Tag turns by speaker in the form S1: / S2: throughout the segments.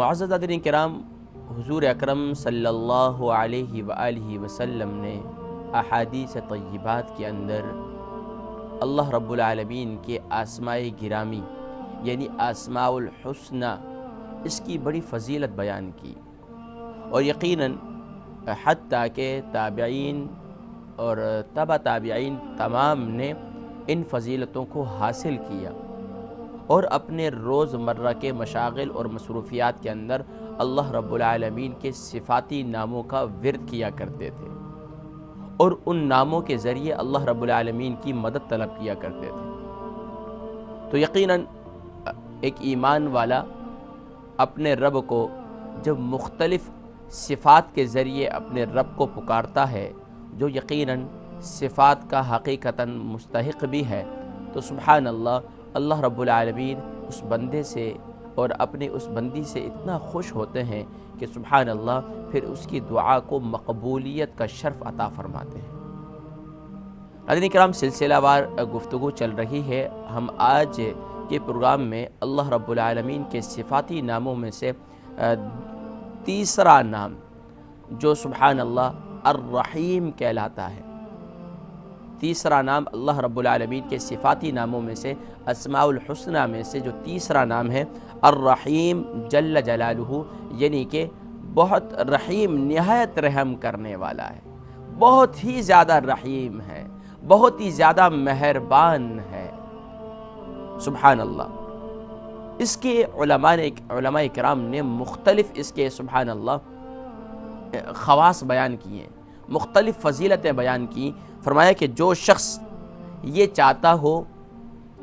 S1: معزز حاضرین کرام، حضور اکرم صلی اللہ علیہ وآلہ وسلم نے احادیث طیبات کے اندر اللہ رب العالمین کے اسماء گرامی یعنی اسماء الحسنى اس کی بڑی فضیلت بیان کی، اور یقیناً حتیٰ کہ تابعین اور تبع تابعین تمام نے ان فضیلتوں کو حاصل کیا اور اپنے روز مرہ کے مشاغل اور مصروفیات کے اندر اللہ رب العالمین کے صفاتی ناموں کا ورد کیا کرتے تھے، اور ان ناموں کے ذریعے اللہ رب العالمین کی مدد طلب کیا کرتے تھے۔ تو یقیناً ایک ایمان والا اپنے رب کو جب مختلف صفات کے ذریعے اپنے رب کو پکارتا ہے، جو یقیناً صفات کا حقیقتاً مستحق بھی ہے، تو سبحان اللہ رب العالمین اس بندے سے اور اپنے اس بندی سے اتنا خوش ہوتے ہیں کہ سبحان اللہ پھر اس کی دعا کو مقبولیت کا شرف عطا فرماتے ہیں۔ حاضرین کرام، سلسلہ وار گفتگو چل رہی ہے۔ ہم آج کے پروگرام میں اللہ رب العالمین کے صفاتی ناموں میں سے تیسرا نام جو سبحان اللہ الرحیم کہلاتا ہے، تیسرا نام اللہ رب العالمین کے صفاتی ناموں میں سے اسماء الحسنى میں سے جو تیسرا نام ہے الرحیم جل جلالہ، یعنی کہ بہت رحیم، نہایت رحم کرنے والا ہے، بہت ہی زیادہ رحیم ہے، بہت ہی زیادہ مہربان ہے۔ سبحان اللہ، اس کے علماء کرام نے مختلف اس کے سبحان اللہ خواص بیان کیے، مختلف فضیلتیں بیان کی۔ فرمایا کہ جو شخص یہ چاہتا ہو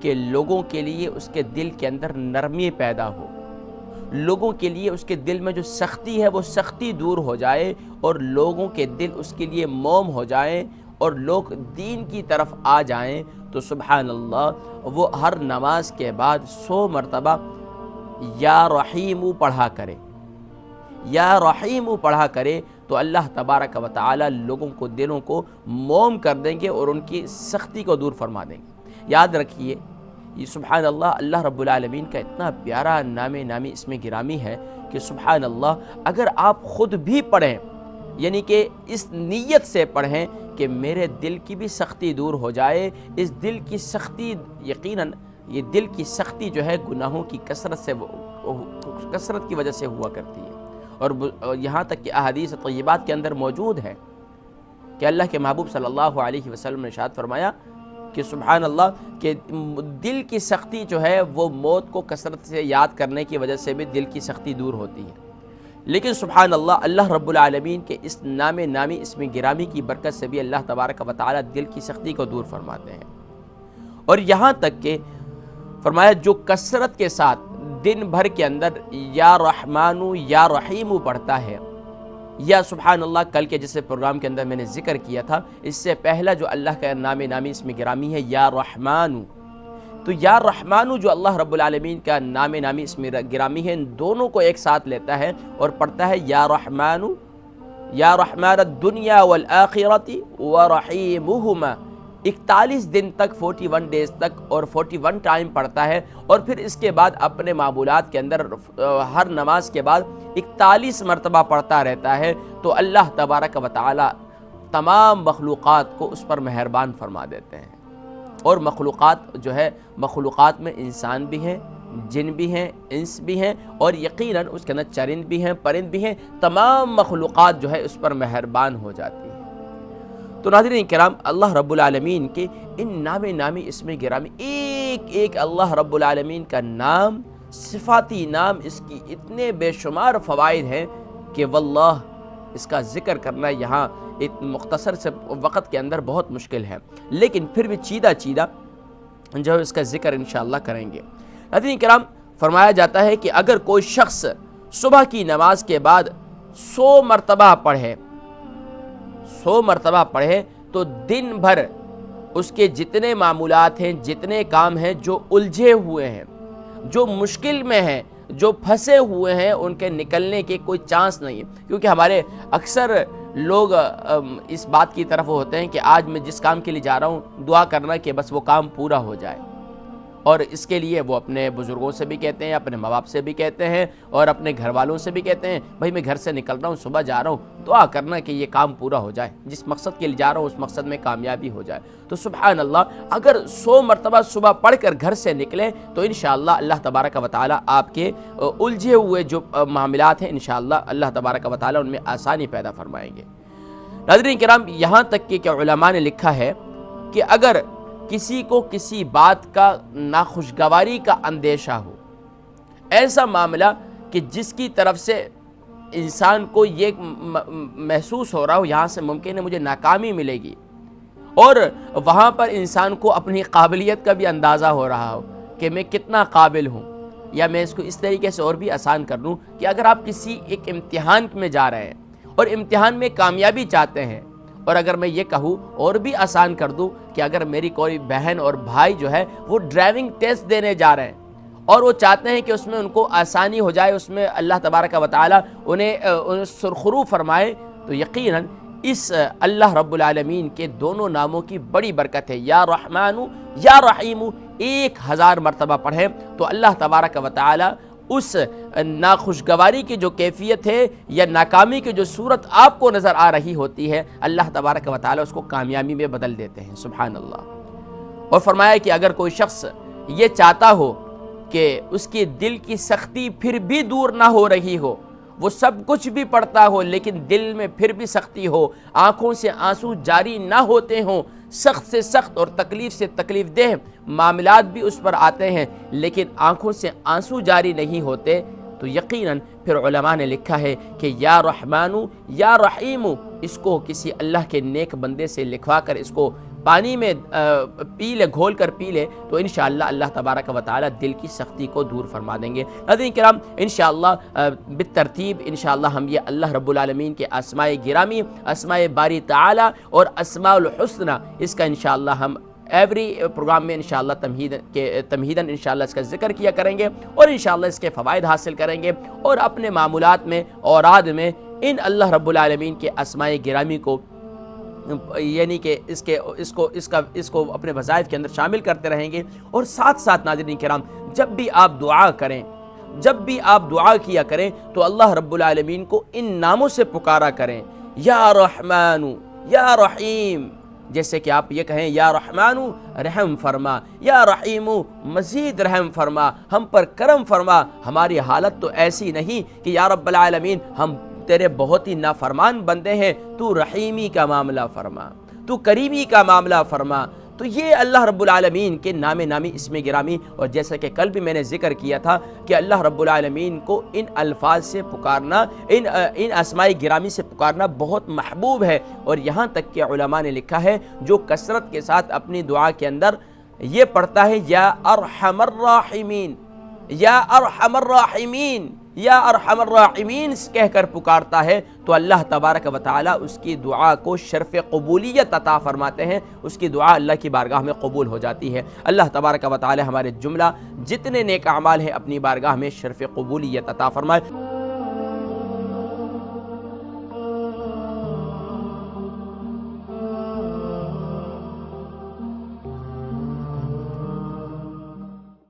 S1: کہ لوگوں کے لیے اس کے دل کے اندر نرمی پیدا ہو، لوگوں کے لیے اس کے دل میں جو سختی ہے وہ سختی دور ہو جائے، اور لوگوں کے دل اس کے لیے موم ہو جائیں اور لوگ دین کی طرف آ جائیں، تو سبحان اللہ وہ ہر نماز کے بعد 100 مرتبہ یا رحیم پڑھا کرے، یا رحیم پڑھا کرے، تو اللہ تبارک و تعالی لوگوں کو دلوں کو موم کر دیں گے اور ان کی سختی کو دور فرما دیں گے۔ یاد رکھیے، یہ سبحان اللہ رب العالمین کا اتنا پیارا نامی اسم گرامی ہے کہ سبحان اللہ اگر آپ خود بھی پڑھیں، یعنی کہ اس نیت سے پڑھیں کہ میرے دل کی بھی سختی دور ہو جائے، اس دل کی سختی، یقیناً یہ دل کی سختی جو ہے گناہوں کی کثرت کی وجہ سے ہوا کرتی ہے، اور یہاں تک کہ احادیث طیبات کے اندر موجود ہے کہ اللہ کے محبوب صلی اللہ علیہ وسلم نے ارشاد فرمایا کہ سبحان اللہ کہ دل کی سختی جو ہے وہ موت کو کثرت سے یاد کرنے کی وجہ سے بھی دل کی سختی دور ہوتی ہے، لیکن سبحان اللہ رب العالمین کے اس نامی اسم گرامی کی برکت سے بھی اللہ تبارک و تعالی دل کی سختی کو دور فرماتے ہیں۔ اور یہاں تک کہ فرمایا جو کثرت کے ساتھ دن بھر کے اندر یا رحمان یا رحیم پڑھتا ہے، یا سبحان اللہ کل کے جیسے پروگرام کے اندر میں نے ذکر کیا تھا، اس سے پہلا جو اللہ کا نامی اسم گرامی ہے یا رحمان، تو یا رحمان جو اللہ رب العالمین کا نامی اسم گرامی ہے، ان دونوں کو ایک ساتھ لیتا ہے اور پڑھتا ہے یا رحمان الدنیا والآخرۃ ورحیمہما، 41 دن تک، 41 ڈیز تک اور 41 ٹائم پڑھتا ہے، اور پھر اس کے بعد اپنے معمولات کے اندر ہر نماز کے بعد 41 مرتبہ پڑھتا رہتا ہے، تو اللہ تبارک و تعالی تمام مخلوقات کو اس پر مہربان فرما دیتے ہیں۔ اور مخلوقات جو ہے، مخلوقات میں انسان بھی ہیں، جن بھی ہیں، انس بھی ہیں، اور یقیناً اس کے اندر چرند بھی ہیں، پرند بھی ہیں، تمام مخلوقات جو ہے اس پر مہربان ہو جاتی ہیں۔ تو ناظرین کرام، اللہ رب العالمین کے ان نامی اسم گرامی، ایک اللہ رب العالمین کا نام، صفاتی نام، اس کی اتنے بے شمار فوائد ہیں کہ واللہ اس کا ذکر کرنا یہاں مختصر سے وقت کے اندر بہت مشکل ہے، لیکن پھر بھی چیدہ جو ہے اس کا ذکر انشاءاللہ کریں گے۔ ناظرین کرام، فرمایا جاتا ہے کہ اگر کوئی شخص صبح کی نماز کے بعد 100 مرتبہ پڑھے تو دن بھر اس کے جتنے معمولات ہیں، جتنے کام ہیں جو الجھے ہوئے ہیں، جو مشکل میں ہیں، جو پھنسے ہوئے ہیں، ان کے نکلنے کے کوئی چانس نہیں ہے۔ کیونکہ ہمارے اکثر لوگ اس بات کی طرف ہوتے ہیں کہ آج میں جس کام کے لیے جا رہا ہوں دعا کرنا کہ بس وہ کام پورا ہو جائے، اور اس کے لیے وہ اپنے بزرگوں سے بھی کہتے ہیں، اپنے ماں باپ سے بھی کہتے ہیں، اور اپنے گھر والوں سے بھی کہتے ہیں بھائی میں گھر سے نکل رہا ہوں، صبح جا رہا ہوں، دعا کرنا کہ یہ کام پورا ہو جائے، جس مقصد کے لیے جا رہا ہوں اس مقصد میں کامیابی ہو جائے۔ تو سبحان اللہ، اگر 100 مرتبہ صبح پڑھ کر گھر سے نکلیں تو انشاءاللہ اللہ تبارک و تعالی آپ کے الجھے ہوئے جو معاملات ہیں انشاءاللہ اللہ تبارک و تعالی ان میں آسانی پیدا فرمائیں گے۔ ناظرین کرام، یہاں تک کہ علماء نے لکھا ہے کہ اگر کسی کو کسی بات کا ناخوشگواری کا اندیشہ ہو، ایسا معاملہ کہ جس کی طرف سے انسان کو یہ محسوس ہو رہا ہو یہاں سے ممکن ہے مجھے ناکامی ملے گی، اور وہاں پر انسان کو اپنی قابلیت کا بھی اندازہ ہو رہا ہو کہ میں کتنا قابل ہوں، یا میں اس کو اس طریقے سے اور بھی آسان کر لوں کہ اگر آپ کسی ایک امتحان میں جا رہے ہیں اور امتحان میں کامیابی چاہتے ہیں، اور اگر میں یہ کہوں اور بھی آسان کر دوں کہ اگر میری کوئی بہن اور بھائی جو ہے وہ ڈرائیونگ ٹیسٹ دینے جا رہے ہیں اور وہ چاہتے ہیں کہ اس میں ان کو آسانی ہو جائے، اس میں اللہ تبارک و تعالی انہیں سرخرو فرمائے، تو یقیناً اس اللہ رب العالمین کے دونوں ناموں کی بڑی برکت ہے۔ یا رحمان یا رحیم 1000 مرتبہ پڑھیں تو اللہ تبارک و تعالی اس ناخوشگواری کی جو کیفیت ہے یا ناکامی کی جو صورت آپ کو نظر آ رہی ہوتی ہے، اللہ تبارک و تعالی اس کو کامیابی میں بدل دیتے ہیں۔ سبحان اللہ۔ اور فرمایا کہ اگر کوئی شخص یہ چاہتا ہو کہ اس کی دل کی سختی پھر بھی دور نہ ہو رہی ہو، وہ سب کچھ بھی پڑھتا ہو لیکن دل میں پھر بھی سختی ہو، آنکھوں سے آنسو جاری نہ ہوتے ہوں، سخت سے سخت اور تکلیف سے تکلیف دہ معاملات بھی اس پر آتے ہیں لیکن آنکھوں سے آنسو جاری نہیں ہوتے، تو یقیناً پھر علماء نے لکھا ہے کہ یا رحمان یا رحیم، اس کو کسی اللہ کے نیک بندے سے لکھوا کر اس کو پانی میں پی لے، گھول کر پی لے، تو انشاءاللہ اللہ تبارک و تعالی دل کی سختی کو دور فرما دیں گے۔ ناظرین کرام، انشاءاللہ بالترتیب انشاءاللہ ہم یہ اللہ رب العالمین کے اسماء گرامی، اسماء باری تعالی اور اسماء الحسنہ، اس کا انشاءاللہ ہم ایوری پروگرام میں انشاءاللہ تمہیداً انشاءاللہ اس کا ذکر کیا کریں گے اور انشاءاللہ اس کے فوائد حاصل کریں گے، اور اپنے معمولات میں اوراد میں ان اللہ رب العالمین کے اسماء گرامی کو یعنی کہ اس کو اپنے وظائف کے اندر شامل کرتے رہیں گے۔ اور ساتھ ساتھ ناظرین کرام، جب بھی آپ دعا کریں، جب بھی آپ دعا کیا کریں تو اللہ رب العالمین کو ان ناموں سے پکارا کریں، یا رحمان یا رحیم، جیسے کہ آپ یہ کہیں یا رحمان رحم فرما، یا رحیم مزید رحم فرما، ہم پر کرم فرما، ہماری حالت تو ایسی نہیں کہ یا رب العالمین ہم تیرے بہت ہی نافرمان بندے ہیں، تو رحیمی کا معاملہ فرما، تو کریمی کا معاملہ فرما۔ تو یہ اللہ رب العالمین کے نام نامی اسم گرامی، اور جیسا کہ کل بھی میں نے ذکر کیا تھا کہ اللہ رب العالمین کو ان الفاظ سے پکارنا، ان اسماء گرامی سے پکارنا بہت محبوب ہے، اور یہاں تک کہ علماء نے لکھا ہے جو کثرت کے ساتھ اپنی دعا کے اندر یہ پڑھتا ہے یا ارحم الراحمین، یا ارحم الراحمین، یا ارحم الراحمین کہہ کر پکارتا ہے، تو اللہ تبارک و تعالی اس کی دعا کو شرف قبولیت عطا فرماتے ہیں، اس کی دعا اللہ کی بارگاہ میں قبول ہو جاتی ہے۔ اللہ تبارک و تعالی ہمارے جملہ جتنے نیک اعمال ہیں اپنی بارگاہ میں شرف قبولیت عطا فرمائے۔